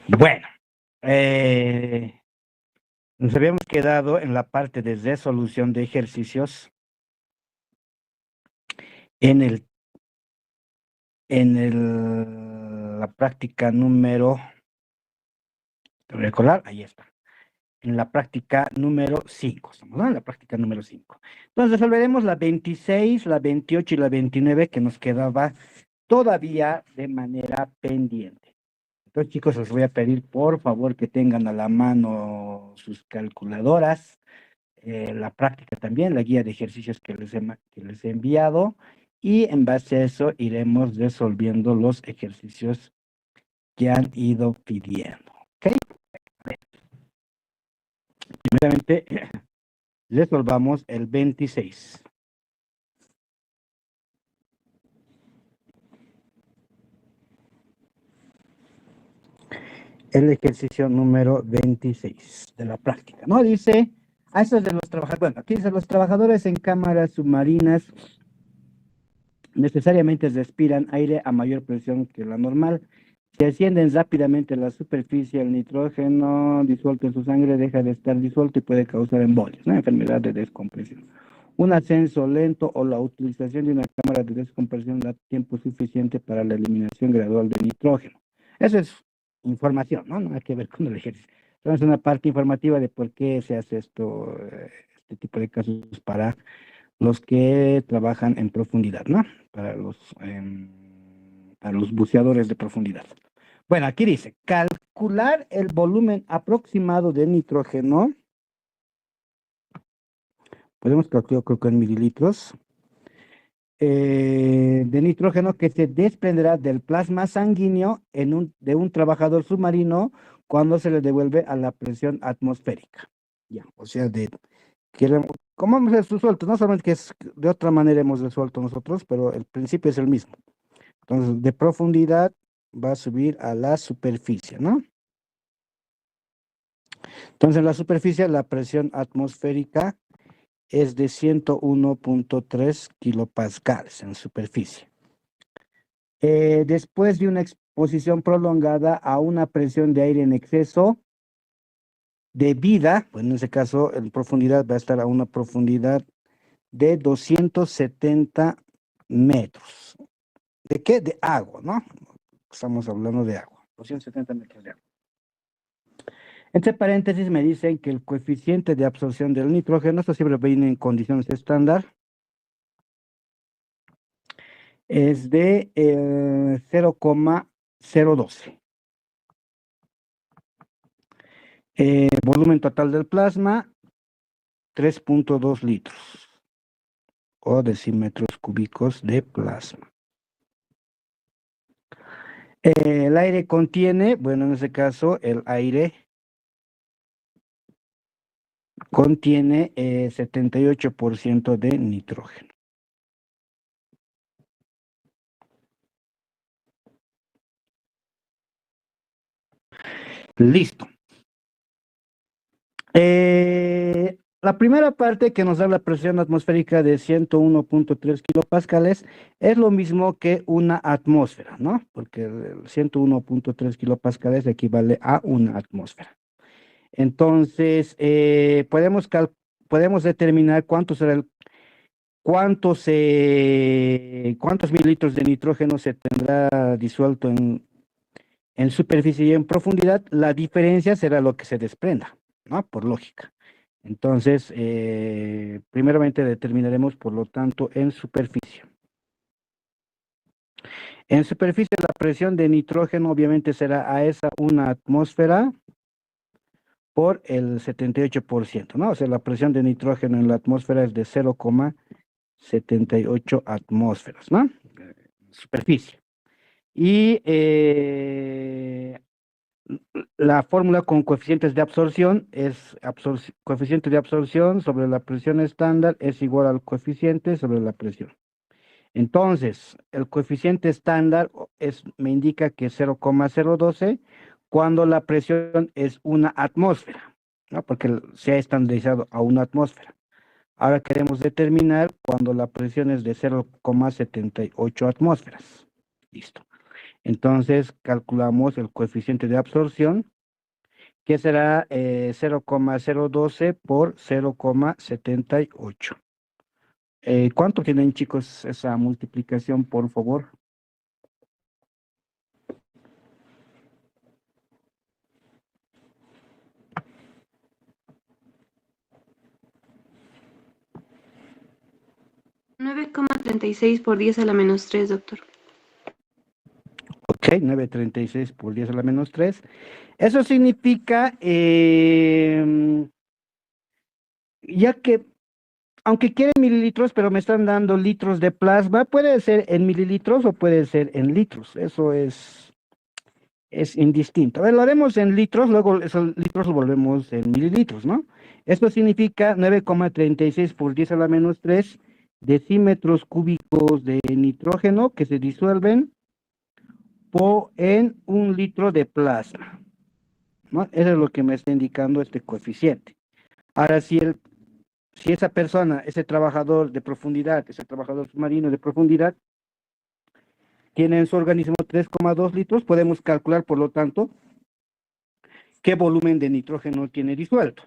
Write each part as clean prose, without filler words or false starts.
Bueno, eh, nos habíamos quedado en la parte de resolución de ejercicios en la práctica número, te voy a recordar, ahí está, en la práctica número 5, estamos, ¿no? En la práctica número 5. Entonces resolveremos la 26, la 28 y la 29 que nos quedaba todavía de manera pendiente. Entonces, chicos, les voy a pedir por favor que tengan a la mano sus calculadoras, la práctica también, la guía de ejercicios que les he enviado, y en base a eso iremos resolviendo los ejercicios que han ido pidiendo. ¿Ok? Primeramente, resolvamos el 26. El ejercicio número 26 de la práctica, ¿no? Dice, a eso es de los trabajadores, bueno, aquí dice, los trabajadores en cámaras submarinas necesariamente respiran aire a mayor presión que la normal. Si ascienden rápidamente a la superficie, el nitrógeno disuelto en su sangre deja de estar disuelto y puede causar embolias, una enfermedad de descompresión. Un ascenso lento o la utilización de una cámara de descompresión da tiempo suficiente para la eliminación gradual de nitrógeno. Eso es información, ¿no? No hay que ver con el ejercicio. Entonces, una parte informativa de por qué se hace esto, este tipo de casos para los que trabajan en profundidad, ¿no? Para los buceadores de profundidad. Bueno, aquí dice, calcular el volumen aproximado de nitrógeno, podemos calcular, creo que en mililitros, de nitrógeno que se desprenderá del plasma sanguíneo de un trabajador submarino cuando se le devuelve a la presión atmosférica. Ya, o sea, como hemos resuelto, no solamente que es de otra manera hemos resuelto nosotros, pero el principio es el mismo. Entonces, de profundidad va a subir a la superficie, ¿no? Entonces, en la superficie, la presión atmosférica es de 101.3 kilopascales en superficie. Después de una exposición prolongada a una presión de aire en exceso, debida, pues en ese caso, en profundidad va a estar a una profundidad de 270 metros. ¿De qué? De agua, ¿no? Estamos hablando de agua, 270 metros de agua. Entre paréntesis me dicen que el coeficiente de absorción del nitrógeno, esto siempre viene en condiciones estándar, es de 0,012. Volumen total del plasma, 3.2 litros o decímetros cúbicos de plasma. El aire contiene, bueno, en ese caso, el aire contiene 78% de nitrógeno. Listo. La primera parte que nos da la presión atmosférica de 101.3 kilopascales es lo mismo que una atmósfera, ¿no? Porque el 101.3 kilopascales equivale a una atmósfera. Entonces, podemos determinar cuántos mililitros de nitrógeno se tendrá disuelto en superficie y en profundidad. La diferencia será lo que se desprenda, ¿no? Por lógica. Entonces, primeramente determinaremos, por lo tanto, en superficie. En superficie, la presión de nitrógeno obviamente será a esa una atmósfera por el 78%, ¿no? O sea, la presión de nitrógeno en la atmósfera es de 0,78 atmósferas, ¿no? Superficie. Y la fórmula con coeficientes de absorción es coeficiente de absorción sobre la presión estándar es igual al coeficiente sobre la presión. Entonces, el coeficiente estándar me indica que es 0,012 cuando la presión es una atmósfera, ¿no? Porque se ha estandarizado a una atmósfera. Ahora queremos determinar cuando la presión es de 0,78 atmósferas. Listo. Entonces calculamos el coeficiente de absorción, que será 0,012 por 0,78. ¿Cuánto tienen, chicos, esa multiplicación, por favor? 9,36 por 10 a la menos 3, doctor. Ok, 9,36 por 10 a la menos 3. Eso significa, ya que, aunque quieren mililitros, pero me están dando litros de plasma, puede ser en mililitros o puede ser en litros. Eso es indistinto. A ver, lo haremos en litros, luego esos litros lo volvemos en mililitros, ¿no? Esto significa 9,36 por 10 a la menos 3 decímetros cúbicos de nitrógeno que se disuelven en un litro de plasma, ¿no? Eso es lo que me está indicando este coeficiente. Ahora, si esa persona, ese trabajador de profundidad, ese trabajador submarino de profundidad, tiene en su organismo 3,2 litros, podemos calcular, por lo tanto, qué volumen de nitrógeno tiene disuelto.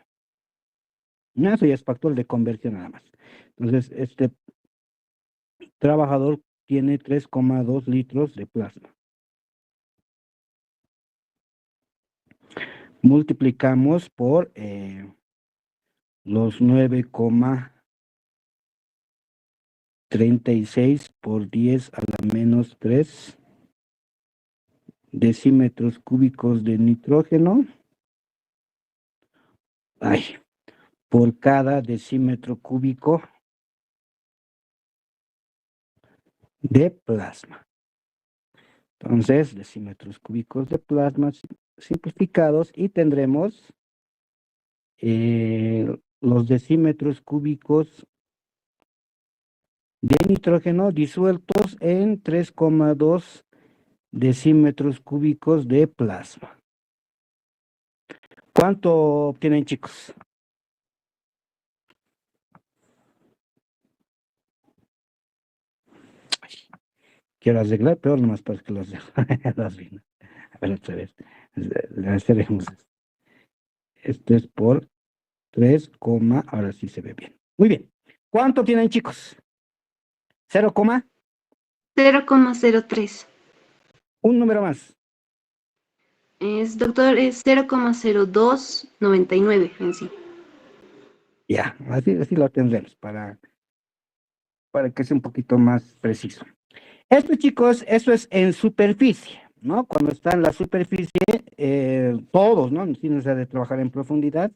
No, eso ya es factor de conversión nada más. Entonces, este trabajador tiene 3,2 litros de plasma. Multiplicamos por los 9,36 por 10 a la menos 3 decímetros cúbicos de nitrógeno. Ay, por cada decímetro cúbico de plasma. Entonces, decímetros cúbicos de plasma simplificados y tendremos los decímetros cúbicos de nitrógeno disueltos en 3,2 decímetros cúbicos de plasma. ¿Cuánto obtienen, chicos? Quiero arreglar, peor nomás para que los arreglen. A ver, otra vez. Haceremos. Esto es por 3, ahora sí se ve bien. Muy bien. ¿Cuánto tienen, chicos? 0, 0,03. un número más. Doctor, es 0,0299 en sí. Ya, así lo tendremos para que sea un poquito más preciso. Esto, chicos, eso es en superficie, ¿no? Cuando está en la superficie, todos, ¿no? Sin necesidad de trabajar en profundidad,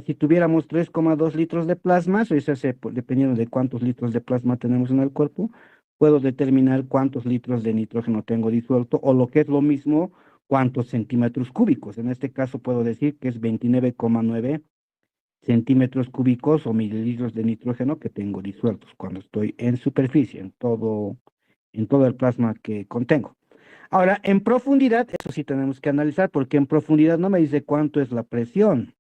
si tuviéramos 3,2 litros de plasma, eso se hace dependiendo de cuántos litros de plasma tenemos en el cuerpo, puedo determinar cuántos litros de nitrógeno tengo disuelto, o lo que es lo mismo, cuántos centímetros cúbicos. En este caso puedo decir que es 29,9 centímetros cúbicos o mililitros de nitrógeno que tengo disueltos cuando estoy en superficie, en todo el plasma que contengo. Ahora, en profundidad, eso sí tenemos que analizar, porque en profundidad no me dice cuánto es la presión,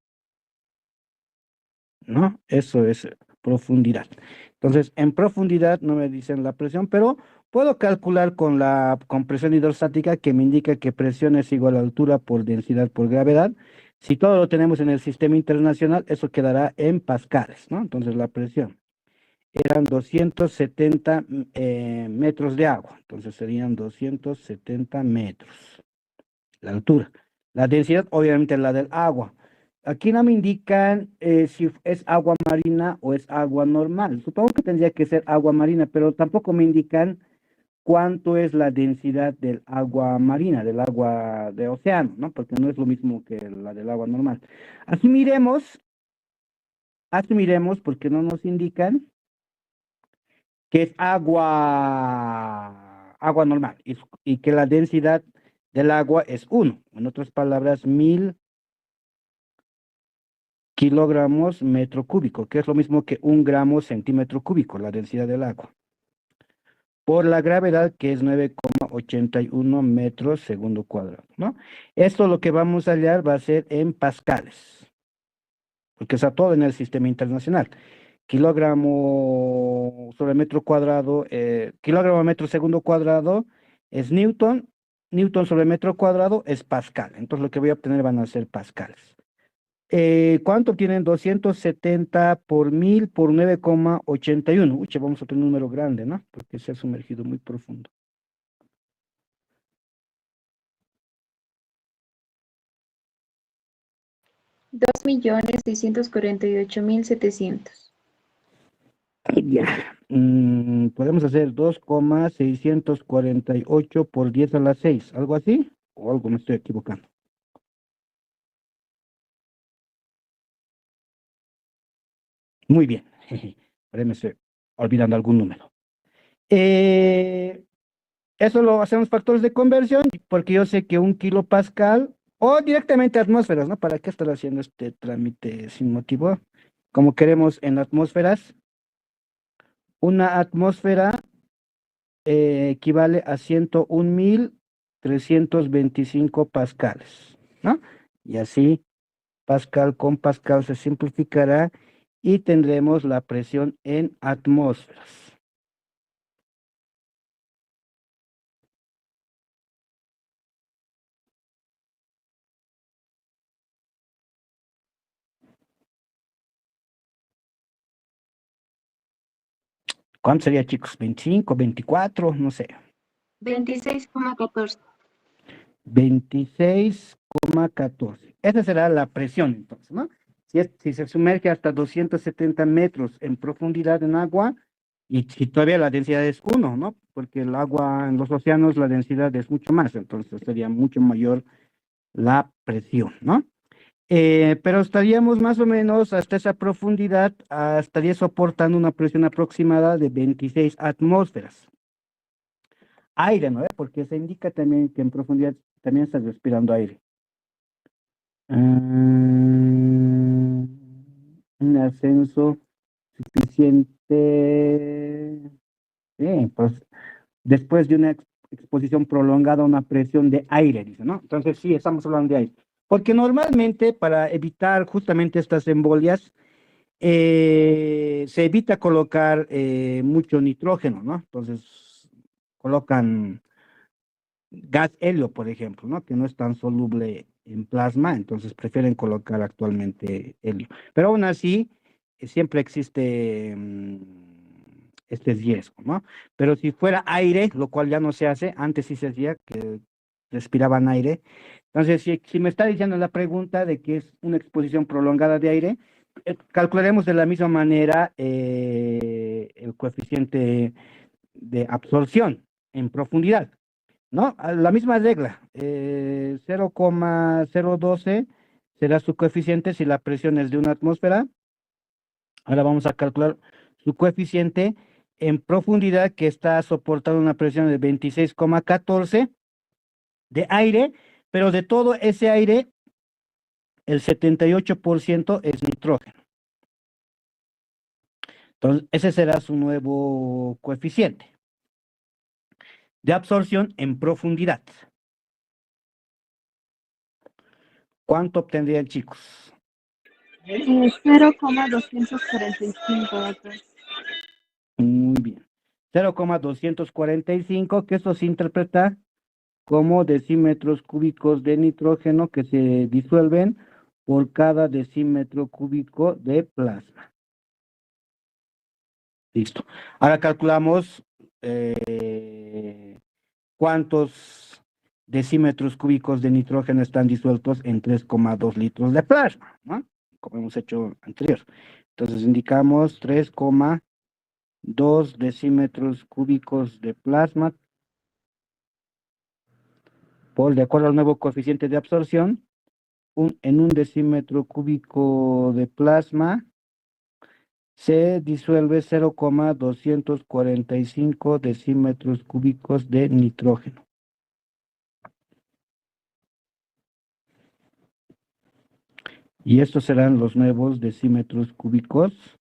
¿no? Eso es profundidad. Entonces, en profundidad no me dicen la presión, pero puedo calcular con la compresión hidrostática, que me indica que presión es igual a altura por densidad por gravedad. Si todo lo tenemos en el sistema internacional, eso quedará en pascales, ¿no? Entonces, la presión eran 270 metros de agua, entonces serían 270 metros la altura. La densidad, obviamente, la del agua. Aquí no me indican si es agua marina o es agua normal. Supongo que tendría que ser agua marina, pero tampoco me indican cuánto es la densidad del agua marina, del agua de océano, ¿no? Porque no es lo mismo que la del agua normal. Asumiremos, porque no nos indican que es agua normal y que la densidad del agua es 1. En otras palabras, 1000 kilogramos metro cúbico, que es lo mismo que 1 gramo centímetro cúbico, la densidad del agua, por la gravedad, que es 9,81 metros segundo cuadrado, ¿no? Esto lo que vamos a hallar va a ser en pascales, porque está todo en el sistema internacional. Kilogramo sobre metro cuadrado, kilogramo metro segundo cuadrado es Newton, Newton sobre metro cuadrado es Pascal. Entonces lo que voy a obtener van a ser pascales. ¿Cuánto tienen 270 por 1000 por 9,81? Uy, vamos a tener un número grande, ¿no? Porque se ha sumergido muy profundo. Dos millones 648.700. Ya. Podemos hacer 2,648 por 10 a la 6, ¿algo así? ¿O algo me estoy equivocando? Muy bien. Ahora me estoy olvidando algún número. Eso lo hacemos factores de conversión, porque yo sé que un kilopascal, o directamente atmósferas, ¿no? ¿Para qué estar haciendo este trámite sin motivo? Como queremos en atmósferas, una atmósfera equivale a 101.325 pascales, ¿no? Y así, pascal con pascal se simplificará y tendremos la presión en atmósferas. ¿Cuánto sería, chicos? ¿25, 24? No sé. 26,14. 26,14. Esa será la presión, entonces, ¿no? Si se sumerge hasta 270 metros en profundidad en agua, y si todavía la densidad es 1, ¿no? Porque el agua en los océanos, la densidad es mucho más, entonces sería mucho mayor la presión, ¿no? Pero estaríamos más o menos hasta esa profundidad, estaría soportando una presión aproximada de 26 atmósferas. Aire, ¿no? Porque se indica también que en profundidad también estás respirando aire. Un ascenso suficiente. Sí, pues después de una exposición prolongada a una presión de aire, dice, ¿no? Entonces sí, estamos hablando de aire. Porque normalmente para evitar justamente estas embolias, se evita colocar mucho nitrógeno, ¿no? Entonces colocan gas helio, por ejemplo, ¿no? Que no es tan soluble en plasma, entonces prefieren colocar actualmente helio. Pero aún así, siempre existe este riesgo, ¿no? Pero si fuera aire, lo cual ya no se hace, antes sí se hacía, que respiraban aire. Entonces, si me está diciendo la pregunta de que es una exposición prolongada de aire, calcularemos de la misma manera el coeficiente de absorción en profundidad. ¿No? La misma regla, 0,012 será su coeficiente si la presión es de una atmósfera. Ahora vamos a calcular su coeficiente en profundidad que está soportando una presión de 26,14 de aire, pero de todo ese aire, el 78% es nitrógeno. Entonces, ese será su nuevo coeficiente de absorción en profundidad. ¿Cuánto obtendrían, chicos? 0,245, doctor. Muy bien. 0,245, que eso se interpreta como decímetros cúbicos de nitrógeno que se disuelven por cada decímetro cúbico de plasma. Listo. Ahora calculamos cuántos decímetros cúbicos de nitrógeno están disueltos en 3,2 litros de plasma, ¿no? Como hemos hecho anterior. Entonces indicamos 3,2 decímetros cúbicos de plasma por, de acuerdo al nuevo coeficiente de absorción, en un decímetro cúbico de plasma se disuelve 0,245 decímetros cúbicos de nitrógeno. Y estos serán los nuevos decímetros cúbicos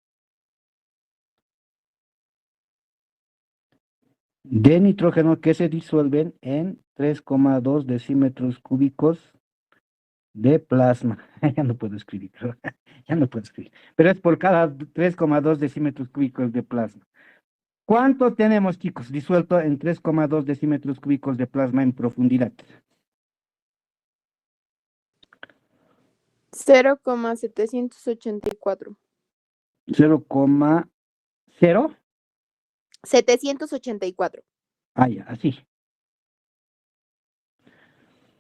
de nitrógeno que se disuelven en 3,2 decímetros cúbicos de plasma. Ya no puedo escribir, ya no puedo escribir. Pero es por cada 3,2 decímetros cúbicos de plasma. ¿Cuánto tenemos, chicos, disuelto en 3,2 decímetros cúbicos de plasma en profundidad? 0,784. 0,0. 784. Ah, ya, así.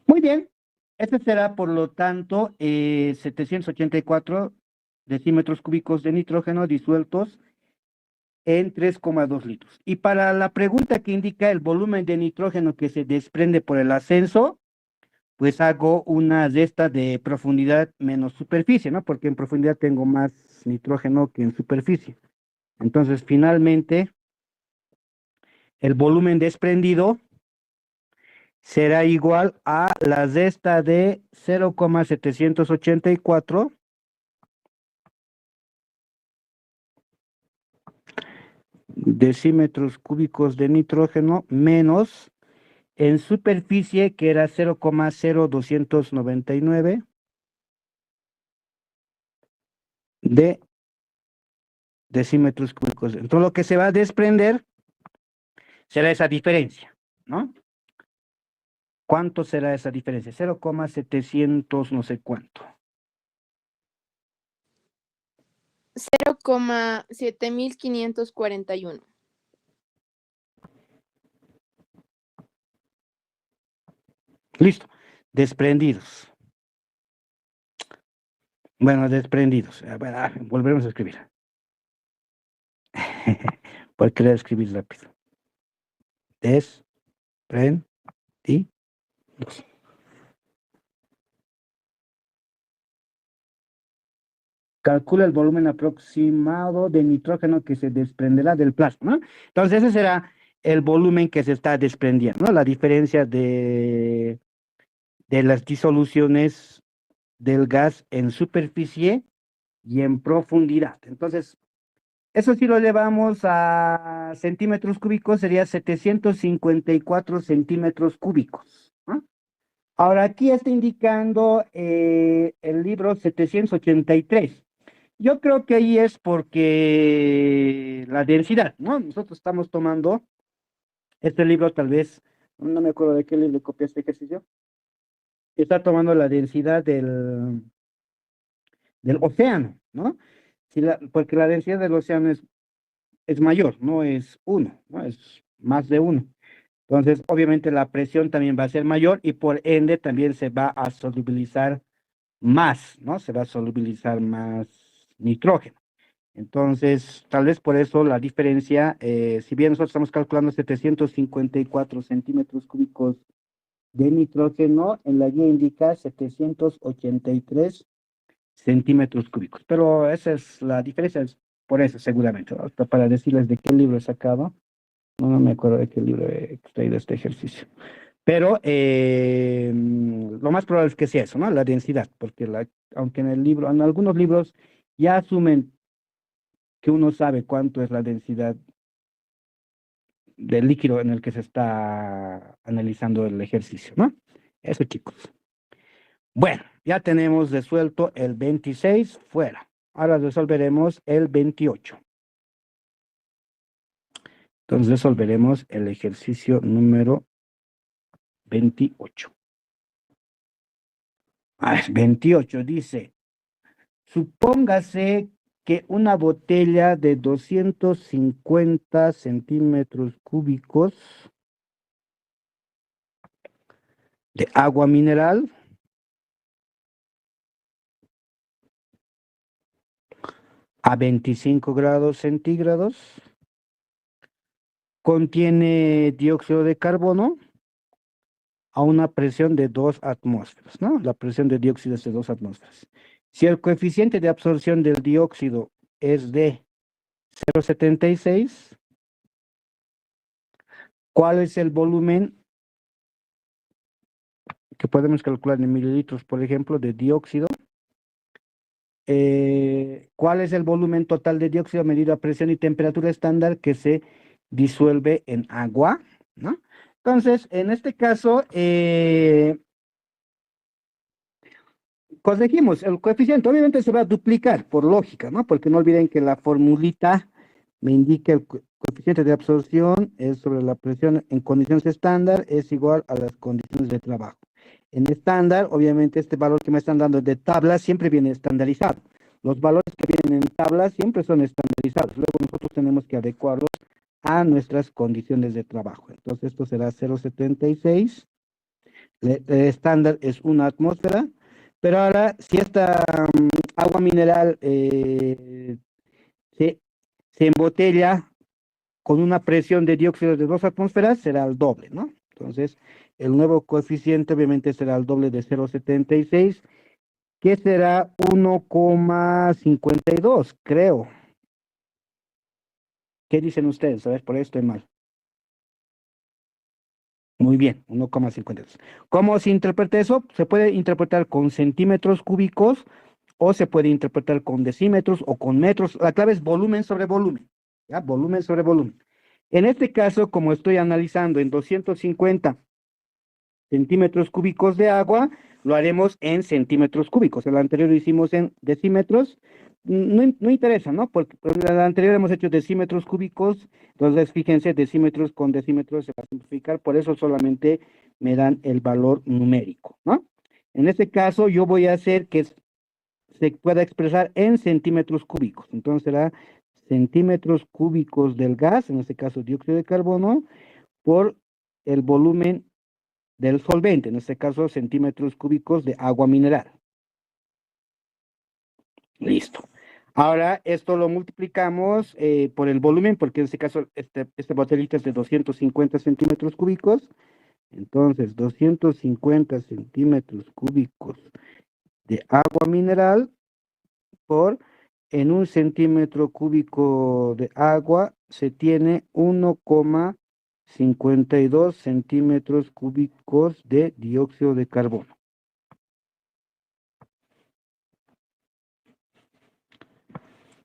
Muy bien. Este será, por lo tanto, 784 decímetros cúbicos de nitrógeno disueltos en 3,2 litros. Y para la pregunta que indica el volumen de nitrógeno que se desprende por el ascenso, pues hago una de estas de profundidad menos superficie, ¿no? Porque en profundidad tengo más nitrógeno que en superficie. Entonces, finalmente, el volumen desprendido será igual a la de esta de 0,784 decímetros cúbicos de nitrógeno menos en superficie, que era 0,0299 de decímetros cúbicos. Entonces, lo que se va a desprender será esa diferencia, ¿no? ¿Cuánto será esa diferencia? 0,700 no sé cuánto. 0,7541. Listo. Desprendidos. Bueno, desprendidos. Bueno, volveremos a escribir. Por querer escribir rápido. Desprendidos. Calcula el volumen aproximado de nitrógeno que se desprenderá del plasma, ¿no? Entonces, ese será el volumen que se está desprendiendo, ¿no? La diferencia de las disoluciones del gas en superficie y en profundidad. Entonces, eso si lo elevamos a centímetros cúbicos, sería 754 centímetros cúbicos, ¿no? Ahora, aquí está indicando el libro 783. Yo creo que ahí es porque la densidad, ¿no? Nosotros estamos tomando este libro, tal vez, no me acuerdo de qué libro copié este ejercicio, está tomando la densidad del océano, ¿no? Porque la densidad del océano es mayor, no es 1, ¿no? Es más de 1. Entonces, obviamente la presión también va a ser mayor y por ende también se va a solubilizar más, ¿no? Se va a solubilizar más nitrógeno. Entonces, tal vez por eso la diferencia, si bien nosotros estamos calculando 754 centímetros cúbicos de nitrógeno, en la guía indica 783 centímetros cúbicos. Pero esa es la diferencia, es por eso seguramente, ¿no? Hasta para decirles de qué libro he sacado, no me acuerdo de qué libro he extraído este ejercicio. Pero lo más probable es que sea eso, ¿no? La densidad, porque aunque en el libro, en algunos libros ya asumen que uno sabe cuánto es la densidad del líquido en el que se está analizando el ejercicio, ¿no? Eso, chicos. Bueno, ya tenemos resuelto el 26 fuera. Ahora resolveremos el 28. Entonces resolveremos el ejercicio número 28. 28 dice, supóngase que una botella de 250 centímetros cúbicos de agua mineral a 25 grados centígrados contiene dióxido de carbono a una presión de 2 atmósferas, ¿no? La presión de dióxido es de 2 atmósferas. Si el coeficiente de absorción del dióxido es de 0,76, ¿cuál es el volumen que podemos calcular en mililitros, por ejemplo, de dióxido? ¿Cuál es el volumen total de dióxido medido a presión y temperatura estándar que se disuelve en agua, ¿no? Entonces, en este caso, corregimos el coeficiente. Obviamente se va a duplicar por lógica, ¿no? Porque no olviden que la formulita me indica el coeficiente de absorción es sobre la presión en condiciones estándar es igual a las condiciones de trabajo. En estándar, obviamente, este valor que me están dando de tabla siempre viene estandarizado. Los valores que vienen en tabla siempre son estandarizados. Luego nosotros tenemos que adecuarlos a nuestras condiciones de trabajo. Entonces, esto será 0,76. El estándar es una atmósfera. Pero ahora, si esta agua mineral se, se embotella con una presión de dióxido de 2 atmósferas, será el doble, ¿no? Entonces, el nuevo coeficiente obviamente será el doble de 0,76, que será 1,52, creo. ¿Qué dicen ustedes? A ver, por ahí estoy mal. Muy bien, 1,52. ¿Cómo se interpreta eso? Se puede interpretar con centímetros cúbicos o se puede interpretar con decímetros o con metros. La clave es volumen sobre volumen, ¿ya? Volumen sobre volumen. En este caso, como estoy analizando en 250 centímetros cúbicos de agua, lo haremos en centímetros cúbicos. El anterior lo hicimos en decímetros. No interesa, ¿no? Porque el anterior hemos hecho decímetros cúbicos, entonces fíjense, decímetros con decímetros se va a simplificar, por eso solamente me dan el valor numérico, ¿no? En este caso, yo voy a hacer que se pueda expresar en centímetros cúbicos. Entonces será centímetros cúbicos del gas, en este caso dióxido de carbono, por el volumen del solvente, en este caso centímetros cúbicos de agua mineral. Listo. Ahora esto lo multiplicamos por el volumen, porque en este caso esta botellita es de 250 centímetros cúbicos. Entonces, 250 centímetros cúbicos de agua mineral por en 1 centímetro cúbico de agua se tiene 1,52 centímetros cúbicos de dióxido de carbono.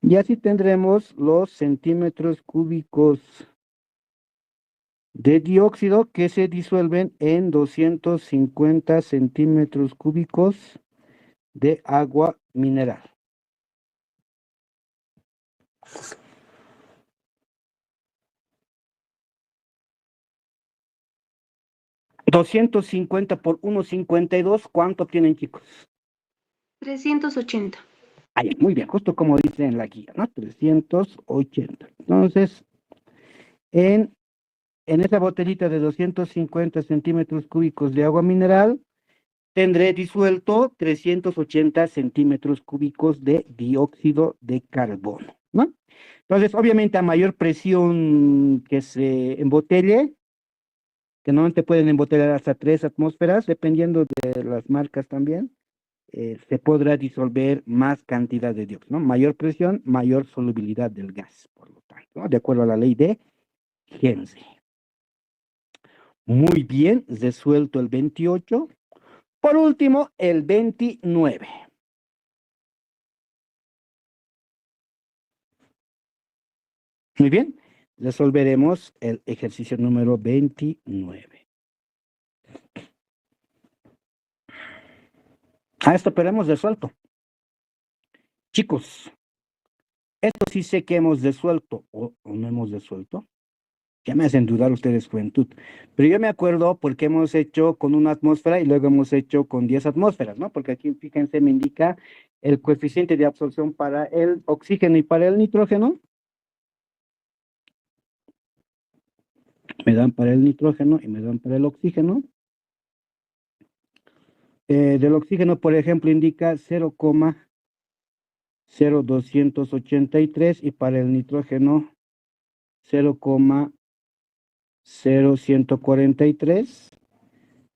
Y así tendremos los centímetros cúbicos de dióxido que se disuelven en 250 centímetros cúbicos de agua mineral. $250 por 1,52, ¿cuánto obtienen, chicos? 380. Ahí, muy bien, justo como dice en la guía, ¿no? 380. Entonces, en esa botellita de 250 centímetros cúbicos de agua mineral, tendré disuelto 380 centímetros cúbicos de dióxido de carbono, ¿no? Entonces, obviamente, a mayor presión que se embotelle, que normalmente pueden embotellar hasta 3 atmósferas, dependiendo de las marcas también, se podrá disolver más cantidad de dióxido, ¿no? Mayor presión, mayor solubilidad del gas, por lo tanto, ¿no? De acuerdo a la ley de Henry. Muy bien, resuelto el 28. Por último, el 29. Muy bien, resolveremos el ejercicio número 29. A esto pero hemos resuelto. Chicos, esto sí sé que hemos resuelto o no hemos resuelto. Ya me hacen dudar ustedes, juventud. Pero yo me acuerdo porque hemos hecho con 1 atmósfera y luego hemos hecho con 10 atmósferas, ¿no? Porque aquí, fíjense, me indica el coeficiente de absorción para el oxígeno y para el nitrógeno. Me dan para el nitrógeno y me dan para el oxígeno. Del oxígeno, por ejemplo, indica 0,0283 y para el nitrógeno 0,0143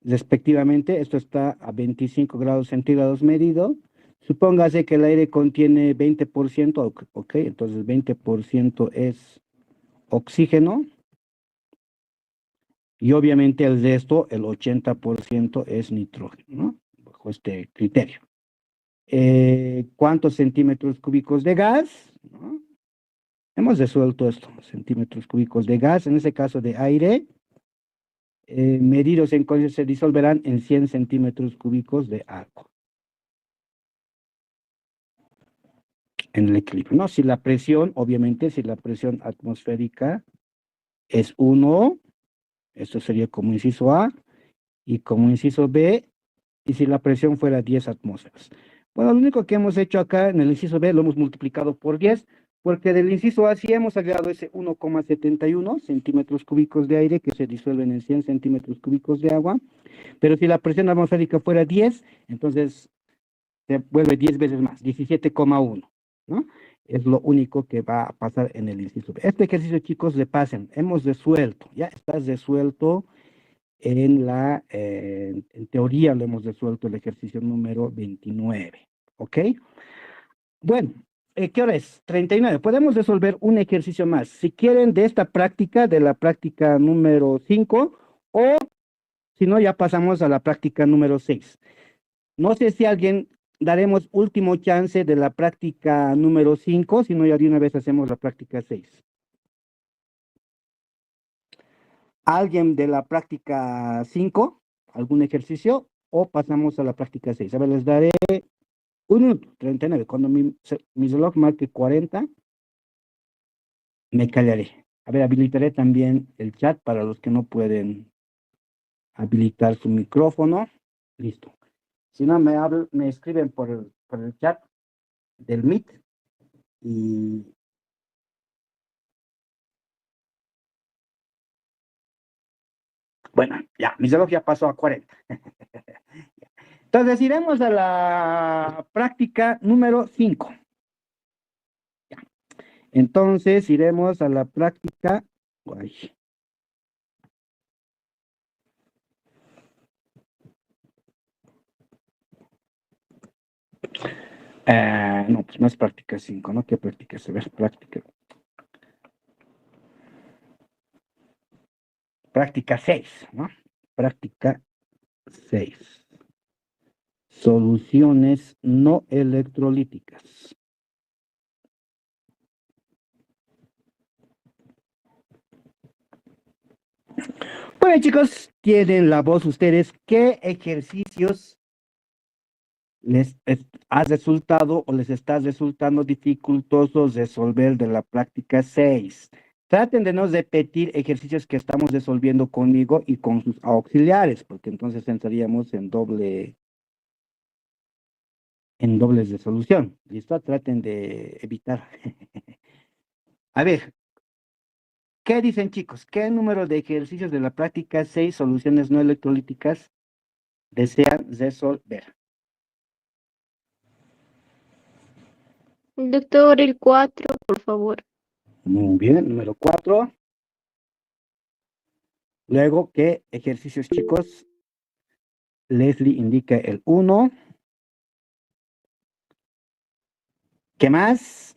respectivamente. Esto está a 25 grados centígrados medido. Supóngase que el aire contiene 20%, ok, entonces 20% es oxígeno y obviamente el resto, el 80% es nitrógeno, ¿no? Bajo este criterio. ¿Cuántos centímetros cúbicos de gas? ¿No? Hemos resuelto esto, centímetros cúbicos de gas, en este caso de aire, medidos en condiciones se disolverán en 100 centímetros cúbicos de agua. en el equilibrio, ¿no? Si la presión, obviamente, si la presión atmosférica es 1, esto sería como inciso A, y como inciso B, y si la presión fuera 10 atmósferas. Bueno, lo único que hemos hecho acá en el inciso B lo hemos multiplicado por 10, porque del inciso A sí hemos agregado ese 1,71 centímetros cúbicos de aire que se disuelven en 100 centímetros cúbicos de agua, pero si la presión atmosférica fuera 10, entonces se vuelve 10 veces más, 17,1, ¿no? Es lo único que va a pasar en el inciso B. Este ejercicio, chicos, le pasen, hemos resuelto, ya estás resuelto en teoría lo hemos resuelto el ejercicio número 29, ¿ok? Bueno, ¿qué hora es? 39. Podemos resolver un ejercicio más. Si quieren, de esta práctica, de la práctica número 5, o si no, ya pasamos a la práctica número 6. No sé si alguien daremos último chance de la práctica número 5, si no, ya de una vez hacemos la práctica 6. ¿Alguien de la práctica 5, algún ejercicio, o pasamos a la práctica 6? A ver, les daré 1 minuto, 39. Cuando mi reloj marque 40, me callaré. A ver, habilitaré también el chat para los que no pueden habilitar su micrófono. Listo. Si no, me escriben por el chat del Meet y... Bueno, ya, mi reloj ya pasó a 40. Entonces, iremos a la práctica número 5. Entonces, iremos a la práctica... Ay. No, pues no es práctica 5, ¿no? ¿Qué práctica se ve? Práctica. Práctica 6, ¿no? Práctica 6. Soluciones no electrolíticas. Bueno, chicos, tienen la voz ustedes. ¿Qué ejercicios les ha resultado o les está resultando dificultosos resolver de la práctica 6? Traten de no repetir ejercicios que estamos resolviendo conmigo y con sus auxiliares, porque entonces entraríamos en dobles de solución. ¿Listo? Traten de evitar. A ver, ¿qué dicen, chicos? ¿Qué número de ejercicios de la práctica 6, soluciones no electrolíticas, desean resolver? Doctor, el 4, por favor. Muy bien, número 4. Luego, ¿qué ejercicios, chicos? Leslie indica el 1. ¿Qué más?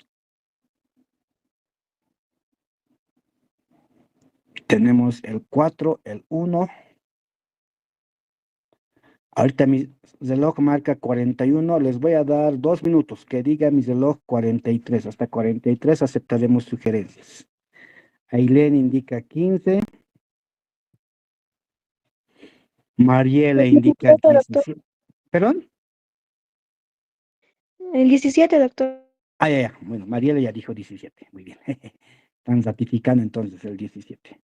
Tenemos el 4, el 1. Ahorita mi reloj marca 41. Les voy a dar 2 minutos. Que diga mi reloj 43. Hasta 43 aceptaremos sugerencias. Ailén indica 15. Mariela indica 17. ¿Perdón? El 17, doctor. Ah, ya. Bueno, Mariela ya dijo 17. Muy bien. Están ratificando entonces el 17.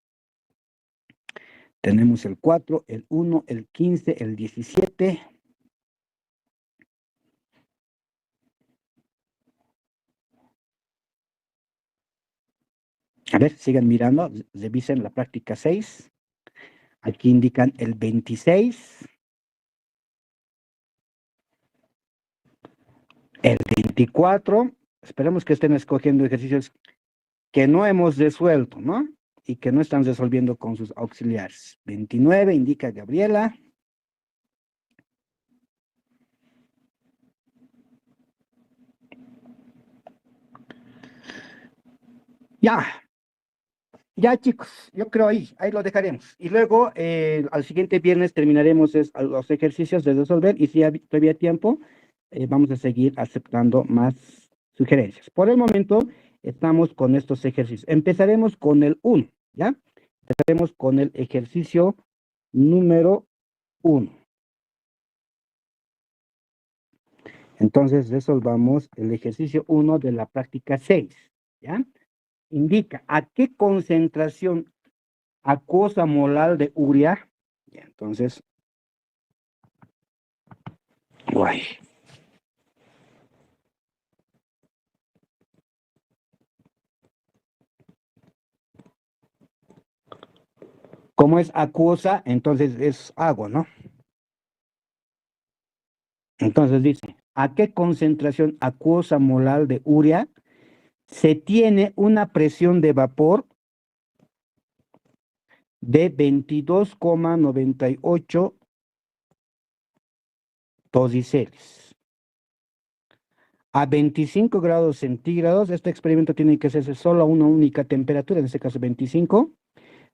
Tenemos el 4, el 1, el 15, el 17. A ver, sigan mirando, revisen la práctica 6. Aquí indican el 26, el 24. Esperemos que estén escogiendo ejercicios que no hemos resuelto, ¿no? Y que no están resolviendo con sus auxiliares. 29 indica Gabriela. Ya, chicos, yo creo ahí lo dejaremos. Y luego, al siguiente viernes terminaremos los ejercicios de resolver y si hay todavía tiempo, vamos a seguir aceptando más sugerencias. Por el momento, estamos con estos ejercicios. Empezaremos con el 1, ¿ya? Empezaremos con el ejercicio número 1. Entonces resolvamos el ejercicio 1 de la práctica 6, ¿ya? Indica a qué concentración acuosa molar de urea. Ya, entonces, guay. Como es acuosa, entonces es agua, ¿no? Entonces dice, ¿a qué concentración acuosa molar de urea se tiene una presión de vapor de 22,98 tosiceles? A 25 grados centígrados, este experimento tiene que hacerse solo a una única temperatura, en este caso 25.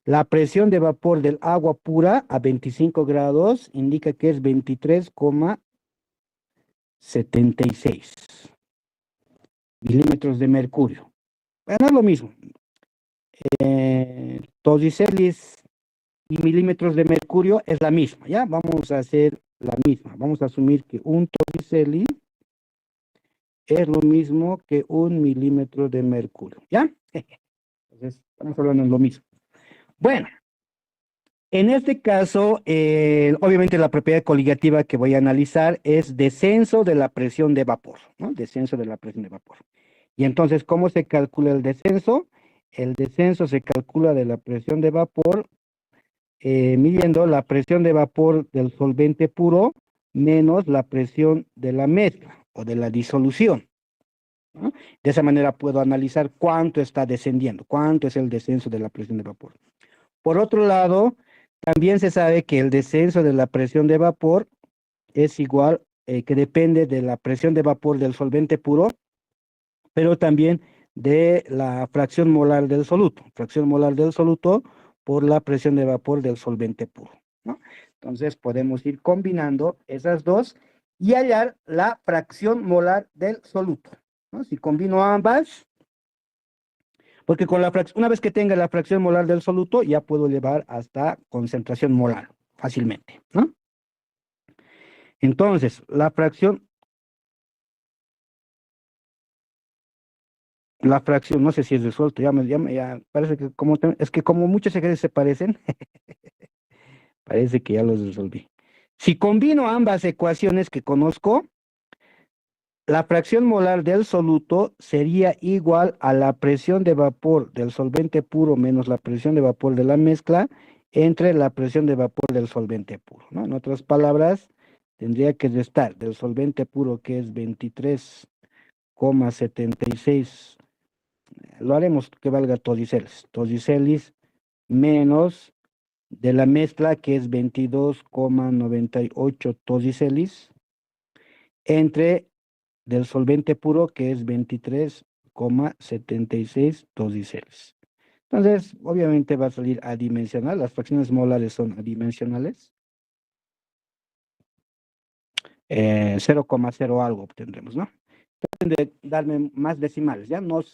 La presión de vapor del agua pura a 25 grados indica que es 23,76 milímetros de mercurio. Bueno, es lo mismo. Tosiceles y milímetros de mercurio es la misma, ¿ya? Vamos a hacer la misma. Vamos a asumir que un tosiceli es lo mismo que 1 milímetro de mercurio, ¿ya? Entonces, estamos hablando de lo mismo. Bueno, en este caso, obviamente la propiedad coligativa que voy a analizar es descenso de la presión de vapor, ¿no? Descenso de la presión de vapor. Y entonces, ¿cómo se calcula el descenso? El descenso se calcula de la presión de vapor, midiendo la presión de vapor del solvente puro menos la presión de la mezcla o de la disolución, ¿no? De esa manera puedo analizar cuánto está descendiendo, cuánto es el descenso de la presión de vapor. Por otro lado, también se sabe que el descenso de la presión de vapor es igual, que depende de la presión de vapor del solvente puro, pero también de la fracción molar del soluto por la presión de vapor del solvente puro, ¿no? Entonces podemos ir combinando esas dos y hallar la fracción molar del soluto, ¿no? Si combino ambas, porque con una vez que tenga la fracción molar del soluto, ya puedo llevar hasta concentración molar fácilmente, ¿no? Entonces, la fracción, no sé si es resuelto, ya parece que es que como muchos ejercicios se parecen, parece que ya los resolví. Si combino ambas ecuaciones que conozco, la fracción molar del soluto sería igual a la presión de vapor del solvente puro menos la presión de vapor de la mezcla entre la presión de vapor del solvente puro, ¿no? En otras palabras, tendría que restar del solvente puro, que es 23,76, lo haremos que valga tosiceles menos de la mezcla, que es 22,98 tosiceles, entre del solvente puro, que es 23,76 tosiceles. Entonces, obviamente va a salir adimensional, las fracciones molares son adimensionales. 0,0 algo obtendremos, ¿no? Traten de darme más decimales, ¿ya? No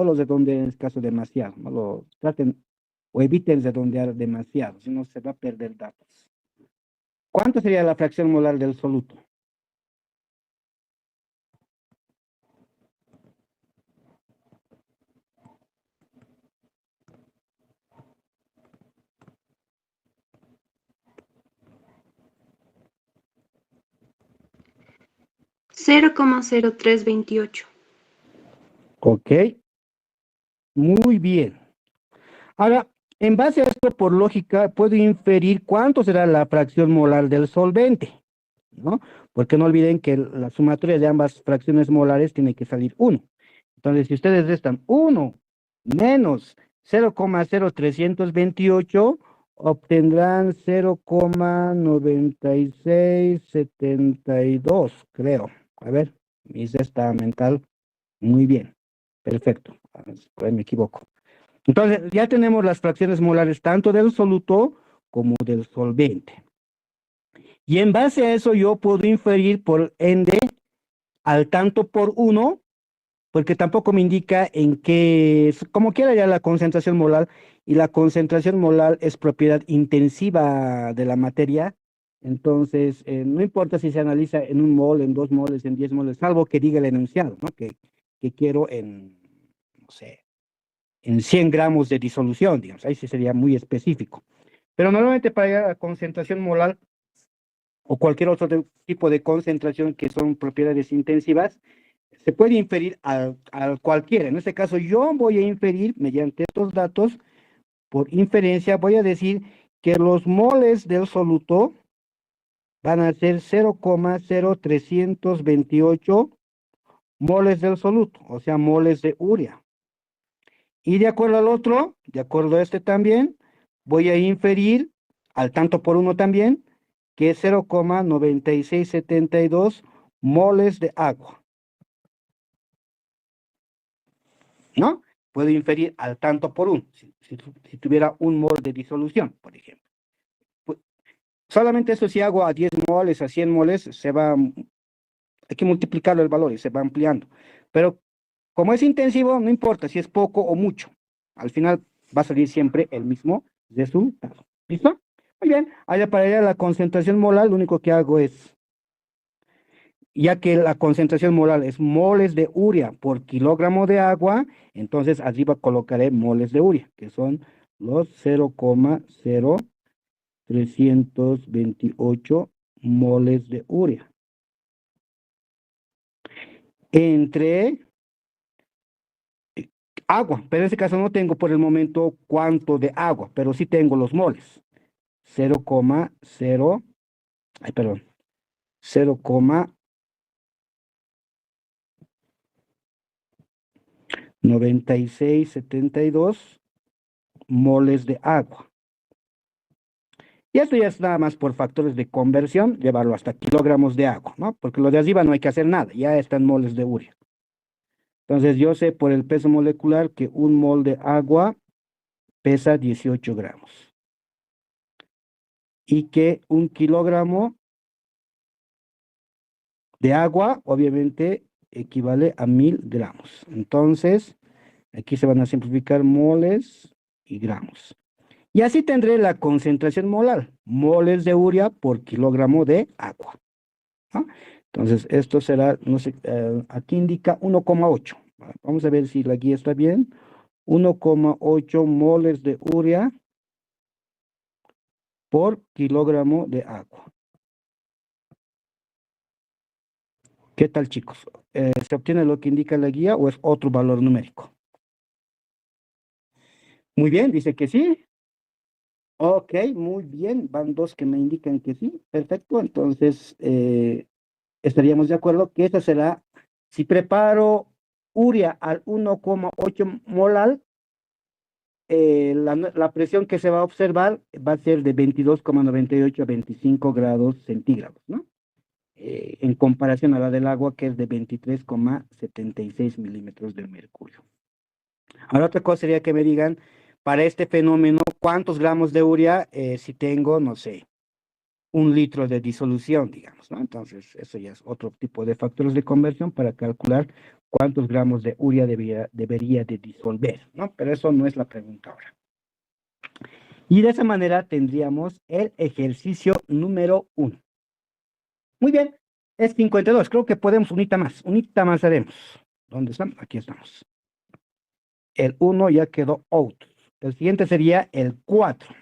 los de donde es caso demasiado, no lo traten o eviten redondear demasiado, si no se va a perder datos. ¿Cuánto sería la fracción molar del soluto? Cero coma 0328. Ok, muy bien. Ahora, en base a esto, por lógica, puedo inferir cuánto será la fracción molar del solvente, ¿no? Porque no olviden que la sumatoria de ambas fracciones molares tiene que salir 1. Entonces, si ustedes restan 1 menos 0,0328, obtendrán 0,9672, creo. A ver, mi cesta mental, muy bien, perfecto. Por ahí me equivoco. Entonces, ya tenemos las fracciones molares tanto del soluto como del solvente. Y en base a eso yo puedo inferir por ende al tanto por 1, porque tampoco me indica en qué, como quiera ya la concentración molar, y la concentración molar es propiedad intensiva de la materia, Entonces, no importa si se analiza en 1 mol, en 2 moles, en 10 moles, salvo que diga el enunciado, ¿no? Que quiero en, no sé, en 100 gramos de disolución, digamos, ahí sí sería muy específico. Pero normalmente para llegar a concentración molar o cualquier otro tipo de concentración que son propiedades intensivas, se puede inferir al cualquiera. En este caso, yo voy a inferir mediante estos datos, por inferencia, voy a decir que los moles del soluto van a ser 0,0328 moles del soluto, o sea, moles de urea. Y de acuerdo al otro, de acuerdo a este también, voy a inferir al tanto por uno también, que es 0,9672 moles de agua, ¿no? Puedo inferir al tanto por uno, si tuviera 1 mol de disolución, por ejemplo. Solamente eso, si hago a 10 moles, a 100 moles, hay que multiplicarlo el valor y se va ampliando. Pero como es intensivo, no importa si es poco o mucho. Al final va a salir siempre el mismo resultado. ¿Listo? Muy bien. Allá para allá la concentración molar, lo único que hago es, ya que la concentración molar es moles de urea por kilogramo de agua, entonces arriba colocaré moles de urea, que son los 0,0328 moles de urea. Entre agua, pero en este caso no tengo por el momento cuánto de agua, pero sí tengo los moles. 0,0, ay, perdón, 0,9672 moles de agua. Y esto ya es nada más por factores de conversión, llevarlo hasta kilogramos de agua, ¿no? Porque lo de arriba no hay que hacer nada, ya están moles de urea. Entonces yo sé por el peso molecular que 1 mol de agua pesa 18 gramos. Y que 1 kilogramo de agua, obviamente, equivale a 1000 gramos. Entonces, aquí se van a simplificar moles y gramos. Y así tendré la concentración molar, moles de urea por kilogramo de agua, ¿no? Entonces, esto será, no sé, aquí indica 1,8. Vamos a ver si la guía está bien. 1,8 moles de urea por kilogramo de agua. ¿Qué tal, chicos? ¿Se obtiene lo que indica la guía o es otro valor numérico? Muy bien, dice que sí. Ok, muy bien. Van dos que me indican que sí. Perfecto. Entonces, estaríamos de acuerdo que esta será, si preparo urea al 1,8 molar, la presión que se va a observar va a ser de 22,98 a 25 grados centígrados, ¿no? En comparación a la del agua, que es de 23,76 milímetros de mercurio. Ahora otra cosa sería que me digan, para este fenómeno, ¿cuántos gramos de urea si tengo, no sé, 1 litro de disolución, digamos, ¿no? Entonces, eso ya es otro tipo de factores de conversión para calcular cuántos gramos de urea debería de disolver, ¿no? Pero eso no es la pregunta ahora. Y de esa manera tendríamos el ejercicio número 1. Muy bien, es 52. Creo que podemos unita más haremos. ¿Dónde están? Aquí estamos. El 1 ya quedó out. El siguiente sería el 4.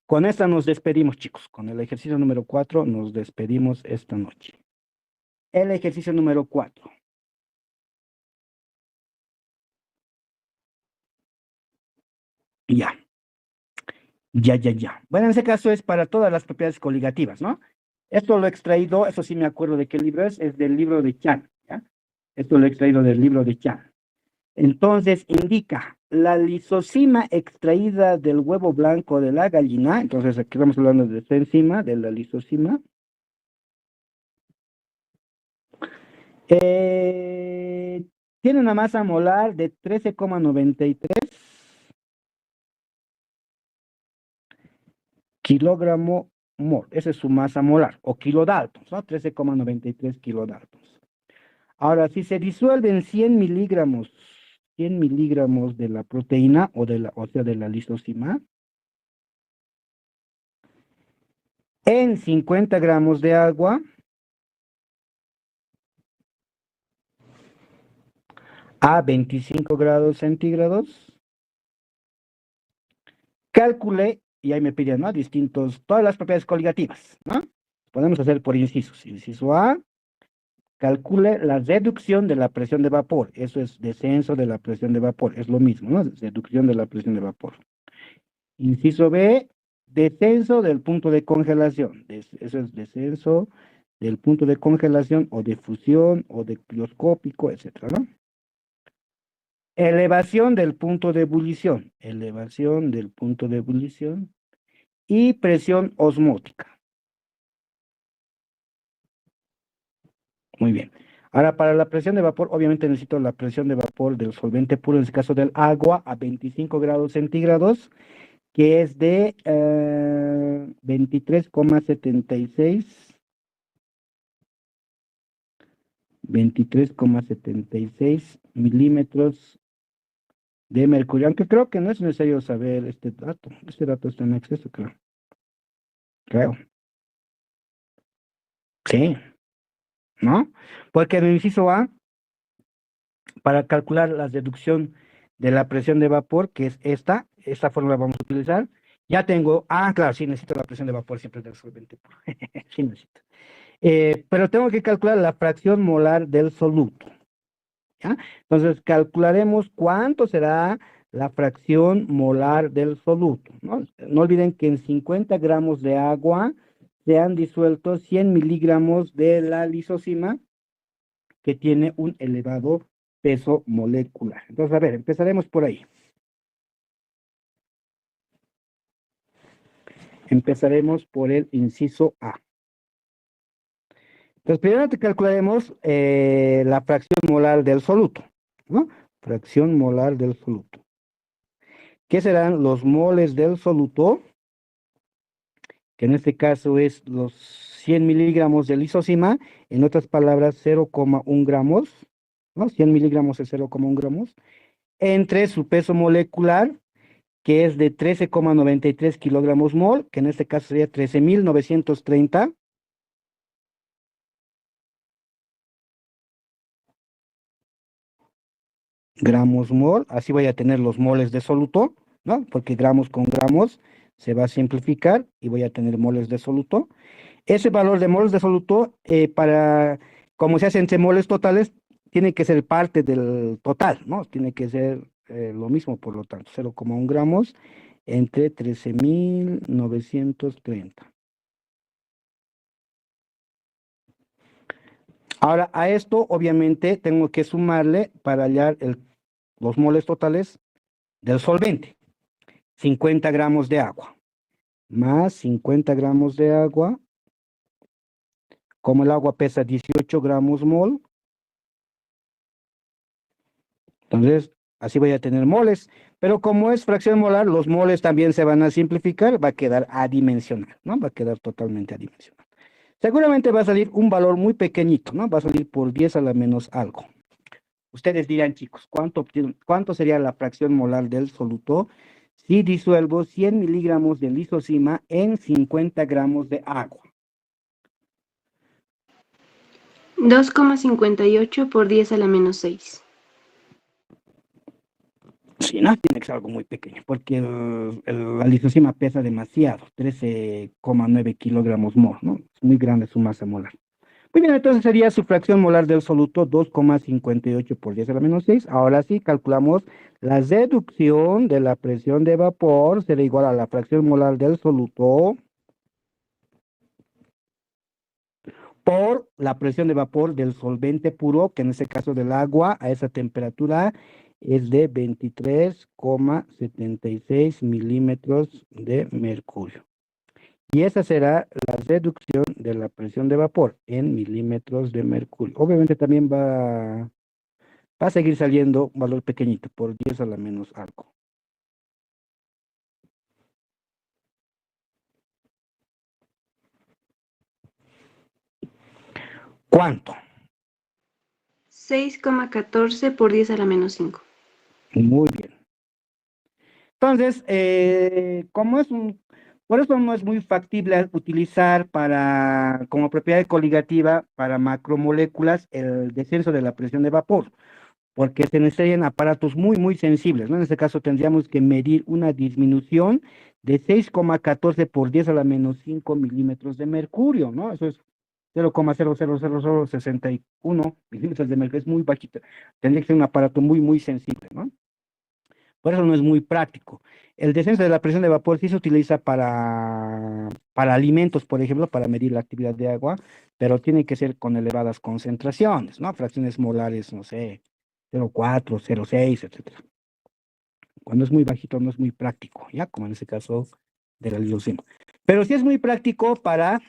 Con esta nos despedimos, chicos. Con el ejercicio número 4 nos despedimos esta noche. El ejercicio número 4. Ya. Ya. Bueno, en ese caso es para todas las propiedades coligativas, ¿no? Esto lo he extraído, eso sí me acuerdo de qué libro es del libro de Chan, ¿ya? Esto lo he extraído del libro de Chan. Entonces, indica la lisosima extraída del huevo blanco de la gallina. Entonces, aquí estamos hablando de esta enzima, de la lisosima. Tiene una masa molar de 13,93 kilogramo mol. Esa es su masa molar, o kilodaltons, ¿no? 13,93 kilodaltons. Ahora, si se disuelven 100 miligramos de la proteína, o sea, de la lisosima, en 50 gramos de agua a 25 grados centígrados. Calcule, y ahí me piden, ¿no? Todas las propiedades coligativas, ¿no? Podemos hacer por incisos. Inciso A, calcule la reducción de la presión de vapor. Eso es descenso de la presión de vapor. Es lo mismo, ¿no? Reducción de la presión de vapor. Inciso B, descenso del punto de congelación. Eso es descenso del punto de congelación o de fusión o de crioscópico, etcétera, ¿no? Elevación del punto de ebullición. Elevación del punto de ebullición. Y presión osmótica. Muy bien. Ahora, para la presión de vapor, obviamente necesito la presión de vapor del solvente puro, en este caso del agua, a 25 grados centígrados, que es de 23,76 milímetros de mercurio, aunque creo que no es necesario saber este dato está en exceso, creo, sí, ¿no? Porque en el inciso A, para calcular la reducción de la presión de vapor, que es esta fórmula vamos a utilizar, ya tengo, claro, sí necesito la presión de vapor siempre del solvente puro, sí necesito. Pero tengo que calcular la fracción molar del soluto, ¿ya? Entonces calcularemos cuánto será la fracción molar del soluto, ¿no? No olviden que en 50 gramos de agua se han disuelto 100 miligramos de la lisozima, que tiene un elevado peso molecular. Entonces, a ver, empezaremos por ahí. Empezaremos por el inciso A. Entonces, primero te calcularemos la fracción molar del soluto, ¿no? Fracción molar del soluto. ¿Qué serán los moles del soluto? Que en este caso es los 100 miligramos de lisozima, en otras palabras 0,1 gramos, ¿no? 100 miligramos es 0,1 gramos, entre su peso molecular, que es de 13,93 kilogramos mol, que en este caso sería 13.930 gramos mol. Así voy a tener los moles de soluto, ¿no? Porque gramos con gramos se va a simplificar y voy a tener moles de soluto. Ese valor de moles de soluto, como se hace entre moles totales, tiene que ser parte del total, ¿no? Tiene que ser lo mismo, por lo tanto, 0,1 gramos entre 13.930. Ahora, a esto obviamente tengo que sumarle para hallar los moles totales del solvente. 50 gramos de agua, más 50 gramos de agua, como el agua pesa 18 gramos mol, entonces así voy a tener moles, pero como es fracción molar, los moles también se van a simplificar, va a quedar adimensional, ¿no? Va a quedar totalmente adimensional. Seguramente va a salir un valor muy pequeñito, ¿no? Va a salir por 10 a la menos algo. Ustedes dirán, chicos, ¿cuánto sería la fracción molar del soluto si disuelvo 100 miligramos de lisozima en 50 gramos de agua? 2,58 por 10 a la menos 6. Sí, no, tiene que ser algo muy pequeño, porque la lisozima pesa demasiado, 13,9 kilogramos mol, ¿no? Es muy grande su masa molar. Muy bien, entonces sería su fracción molar del soluto 2,58 por 10 a la menos 6. Ahora sí, calculamos la reducción de la presión de vapor, será igual a la fracción molar del soluto por la presión de vapor del solvente puro, que en este caso del agua, a esa temperatura es de 23,76 milímetros de mercurio. Y esa será la reducción de la presión de vapor en milímetros de mercurio. Obviamente también va a seguir saliendo un valor pequeñito, por 10 a la menos algo. ¿Cuánto? 6,14 por 10 a la menos 5. Muy bien. Entonces, como es Por eso no es muy factible utilizar como propiedad coligativa para macromoléculas el descenso de la presión de vapor, porque se necesitarían aparatos muy, muy sensibles, ¿no? En este caso tendríamos que medir una disminución de 6,14 por 10 a la menos 5 milímetros de mercurio, ¿no? Eso es 0,00061 milímetros de mercurio, es muy bajito. Tendría que ser un aparato muy, muy sensible, ¿no? Por eso no es muy práctico. El descenso de la presión de vapor sí se utiliza para alimentos, por ejemplo, para medir la actividad de agua, pero tiene que ser con elevadas concentraciones, ¿no? Fracciones molares, no sé, 0,4, 0,6, etcétera. Cuando es muy bajito no es muy práctico, ¿ya? Como en ese caso de la lisocima. Pero sí es muy práctico para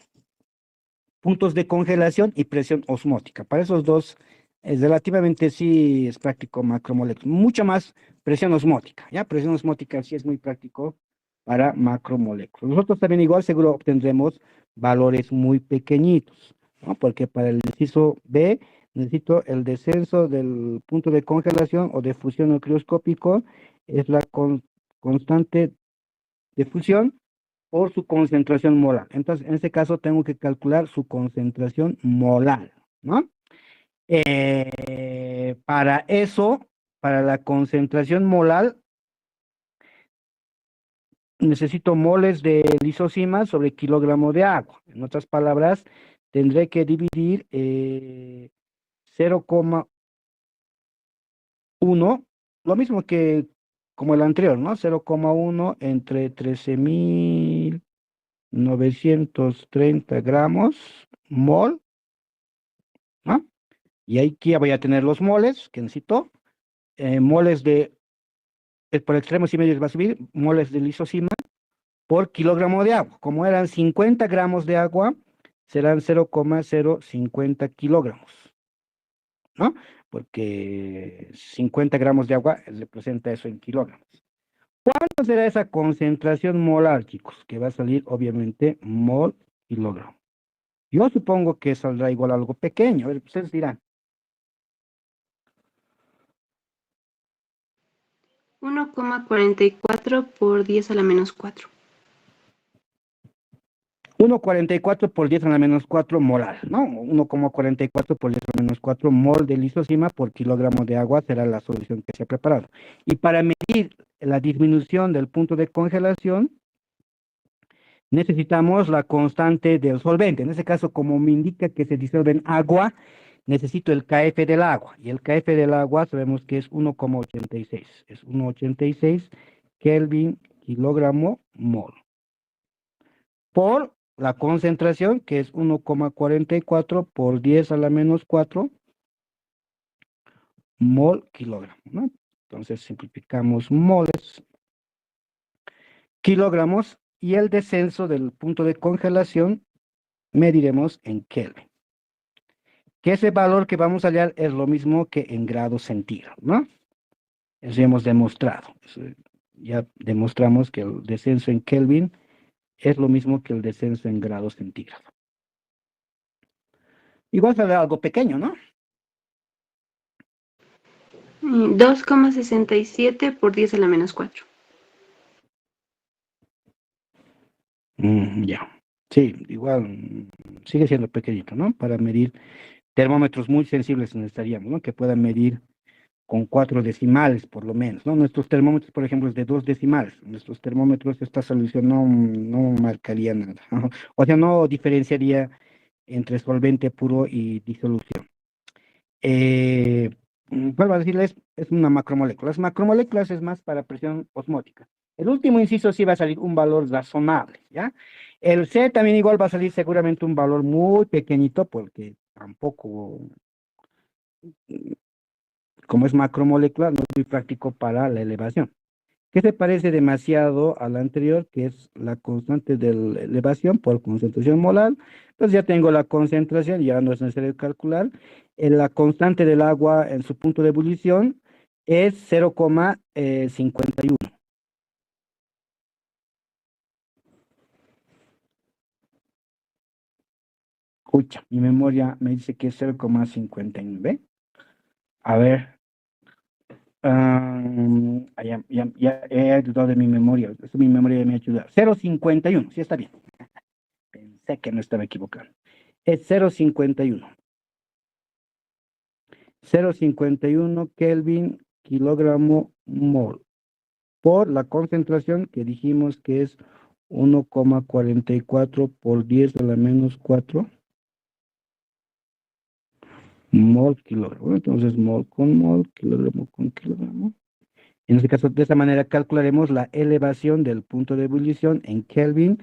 puntos de congelación y presión osmótica. Para esos dos, relativamente sí es práctico macromoléculas. Mucho más presión osmótica, ¿ya? Presión osmótica sí es muy práctico para macromoléculas. Nosotros también igual seguro obtendremos valores muy pequeñitos, ¿no? Porque para el inciso B necesito el descenso del punto de congelación o de fusión nucleoscópico, es la constante de fusión por su concentración molar. Entonces, en este caso tengo que calcular su concentración molar, ¿no? Para eso, para la concentración molar, necesito moles de lisocima sobre kilogramo de agua. En otras palabras, tendré que dividir 0,1, lo mismo que como el anterior, ¿no? 0,1 entre 13.930 gramos mol, ¿no? Y aquí ya voy a tener los moles que necesito, moles por extremos y medios va a subir, moles de lisocima por kilogramo de agua. Como eran 50 gramos de agua, serán 0,050 kilogramos, ¿no? Porque 50 gramos de agua representa eso en kilogramos. ¿Cuánto será esa concentración molar, chicos? Que va a salir, obviamente, mol kilogramo. Yo supongo que saldrá igual a algo pequeño. A ver, ustedes dirán. 1,44 por 10 a la menos 4. 1,44 por 10 a la menos 4 molar, ¿no? 1,44 por 10 a la menos 4 mol de lisocima por kilogramo de agua será la solución que se ha preparado. Y para medir la disminución del punto de congelación, necesitamos la constante del solvente. En este caso, como me indica que se disuelve en agua, necesito el KF del agua. Y el KF del agua sabemos que es 1,86. Es 1,86 Kelvin kilogramo mol. Por la concentración, que es 1,44 por 10 a la menos 4 mol kilogramo, ¿no? Entonces simplificamos moles, kilogramos, y el descenso del punto de congelación mediremos en Kelvin. Que ese valor que vamos a hallar es lo mismo que en grados centígrados, ¿no? Eso ya hemos demostrado. Ya demostramos que el descenso en Kelvin es lo mismo que el descenso en grados centígrados. Igual sale algo pequeño, ¿no? 2,67 por 10 a la menos 4. Ya. Sí, igual sigue siendo pequeñito, ¿no? Para medir termómetros muy sensibles necesitaríamos, ¿no? Que puedan medir con 4 decimales por lo menos, ¿no? Nuestros termómetros, por ejemplo, es de 2 decimales. Nuestros termómetros, esta solución no marcaría nada. O sea, no diferenciaría entre solvente puro y disolución. Eh, Vuelvo a decirles, es una macromolécula. Las macromoléculas es más para presión osmótica. El último inciso sí va a salir un valor razonable, ¿ya? El C también igual va a salir seguramente un valor muy pequeñito, porque tampoco, como es macromolécula, no es muy práctico para la elevación. ¿Qué se parece demasiado a la anterior, que es la constante de la elevación por concentración molar? Entonces ya tengo la concentración, ya no es necesario calcular. La constante del agua en su punto de ebullición es 0,51. Escucha, mi memoria me dice que es 0,59. A ver, Ya he ayudado de mi memoria. Eso mi memoria me ayuda. 0,51, sí está bien. Pensé que no estaba equivocado. Es 0,51. 0,51 Kelvin kilogramo mol por la concentración que dijimos que es 1,44 por 10 a la menos 4 mol kilogramo. Entonces, mol con mol, kilogramo con kilogramo. En este caso, de esta manera calcularemos la elevación del punto de ebullición en Kelvin.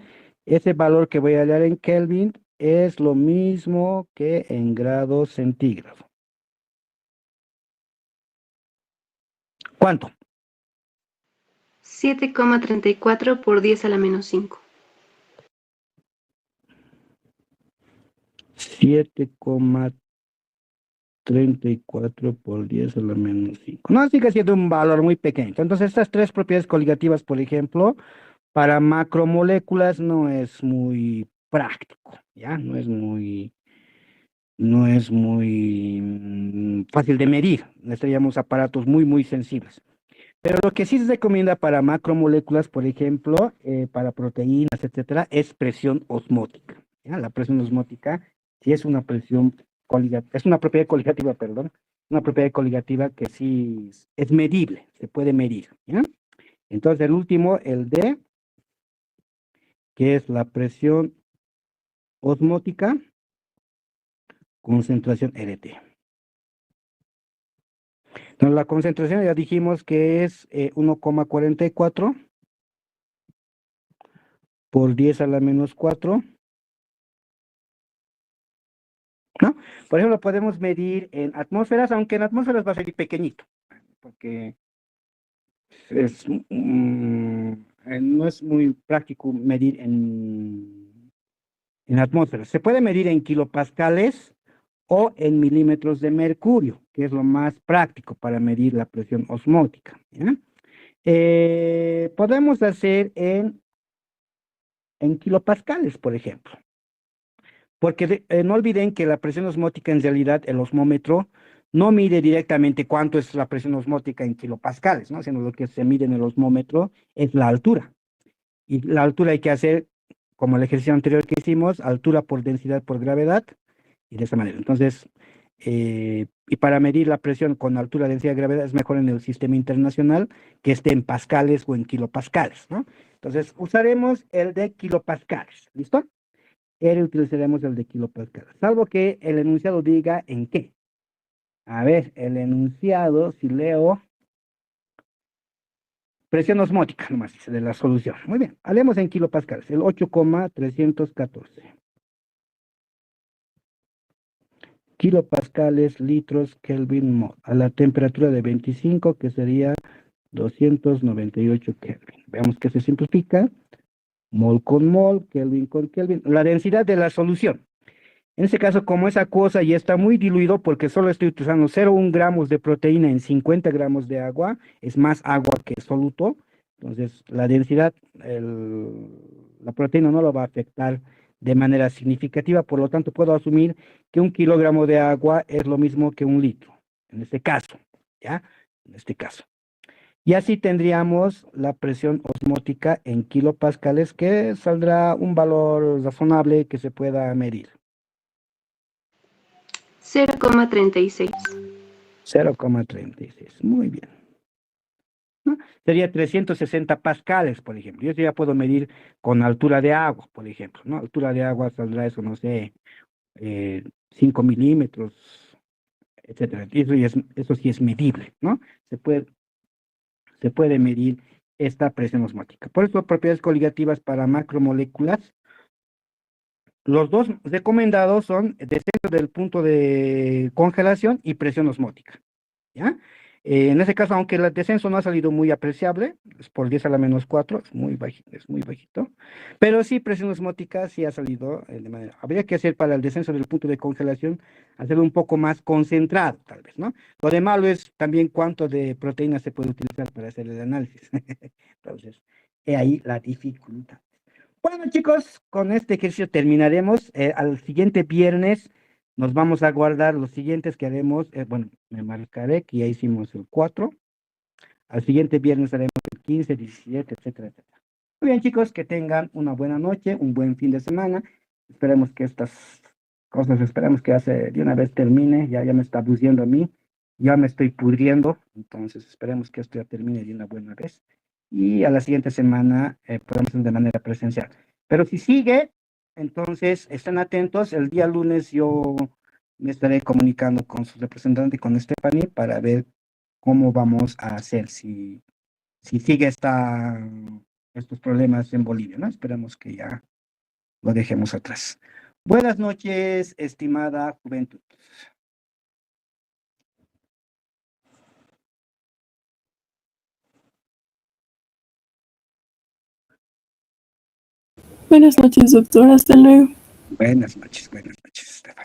Ese valor que voy a hallar en Kelvin es lo mismo que en grados centígrados. ¿Cuánto? 7,34 por 10 a la menos 5. 7,34 por 10 a la menos 5. No, sigue siendo un valor muy pequeño. Entonces, estas tres propiedades coligativas, por ejemplo, para macromoléculas no es muy práctico, ¿ya? No es muy fácil de medir. Necesitaríamos aparatos muy sensibles. Pero lo que sí se recomienda para macromoléculas, por ejemplo, para proteínas, etcétera, es presión osmótica, ¿ya? La presión osmótica sí es una presión coligativa, es una propiedad coligativa, perdón, una propiedad coligativa que sí es medible, se puede medir, ¿ya? Entonces, el último, el D, que es la presión osmótica, concentración RT. Entonces, la concentración ya dijimos que es 1,44 por 10 a la menos 4, ¿no? Por ejemplo, podemos medir en atmósferas, aunque en atmósferas va a ser pequeñito, porque no es muy práctico medir en atmósferas. Se puede medir en kilopascales o en milímetros de mercurio, que es lo más práctico para medir la presión osmótica, ¿ya? Podemos hacer en kilopascales, por ejemplo. Porque no olviden que la presión osmótica, en realidad, el osmómetro no mide directamente cuánto es la presión osmótica en kilopascales, ¿no? Sino lo que se mide en el osmómetro es la altura. Y la altura hay que hacer, como el ejercicio anterior que hicimos, altura por densidad por gravedad, y de esa manera. Entonces, y para medir la presión con altura, densidad, gravedad, es mejor en el sistema internacional que esté en pascales o en kilopascales, ¿no? Entonces, usaremos el de kilopascales, ¿listo? Utilizaremos el de kilopascales, salvo que el enunciado diga en qué. A ver, el enunciado, si leo, presión osmótica, nomás dice, de la solución. Muy bien, hablemos en kilopascales, el 8,314. Kilopascales, litros, Kelvin, mol, a la temperatura de 25, que sería 298 Kelvin. Veamos que se simplifica. Mol con mol, Kelvin con Kelvin. La densidad de la solución. En este caso, como esa cosa ya está muy diluido, porque solo estoy utilizando 0,1 gramos de proteína en 50 gramos de agua, es más agua que soluto, entonces la densidad, la proteína no lo va a afectar de manera significativa, por lo tanto puedo asumir que 1 kilogramo de agua es lo mismo que 1 litro, en este caso, ¿ya? En este caso. Y así tendríamos la presión osmótica en kilopascales, que saldrá un valor razonable que se pueda medir. 0,36. 0,36, muy bien, ¿no? Sería 360 pascales, por ejemplo. Yo ya puedo medir con altura de agua, por ejemplo, ¿no? Altura de agua saldrá eso, no sé, 5 milímetros, etcétera. Eso sí es medible, ¿no? Se puede medir esta presión osmótica. Por eso, propiedades coligativas para macromoléculas. Los dos recomendados son descenso del punto de congelación y presión osmótica, ¿ya? En ese caso, aunque el descenso no ha salido muy apreciable, es por 10 a la menos 4, es muy bajito, pero sí presión osmótica sí ha salido de manera. Habría que hacer para el descenso del punto de congelación, hacerlo un poco más concentrado, tal vez, ¿no? Lo de malo es también cuánto de proteína se puede utilizar para hacer el análisis. Entonces, he ahí la dificultad. Bueno, chicos, con este ejercicio terminaremos. Al siguiente viernes nos vamos a guardar los siguientes que haremos. Bueno, me marcaré que ya hicimos el 4. Al siguiente viernes haremos el 15, 17, etcétera, etcétera. Muy bien, chicos, que tengan una buena noche, un buen fin de semana. Esperemos que estas cosas, esperemos que hace de una vez termine. Ya me está abusiendo a mí, ya me estoy pudriendo. Entonces, esperemos que esto ya termine de una buena vez. Y a la siguiente semana podemos hacer de manera presencial. Pero si sigue, entonces estén atentos. El día lunes yo me estaré comunicando con su representante, con Stephanie, para ver cómo vamos a hacer, si sigue estos problemas en Bolivia, ¿no? Esperamos que ya lo dejemos atrás. Buenas noches, estimada juventud. Buenas noches, doctor. Hasta luego. Buenas noches, Stephanie.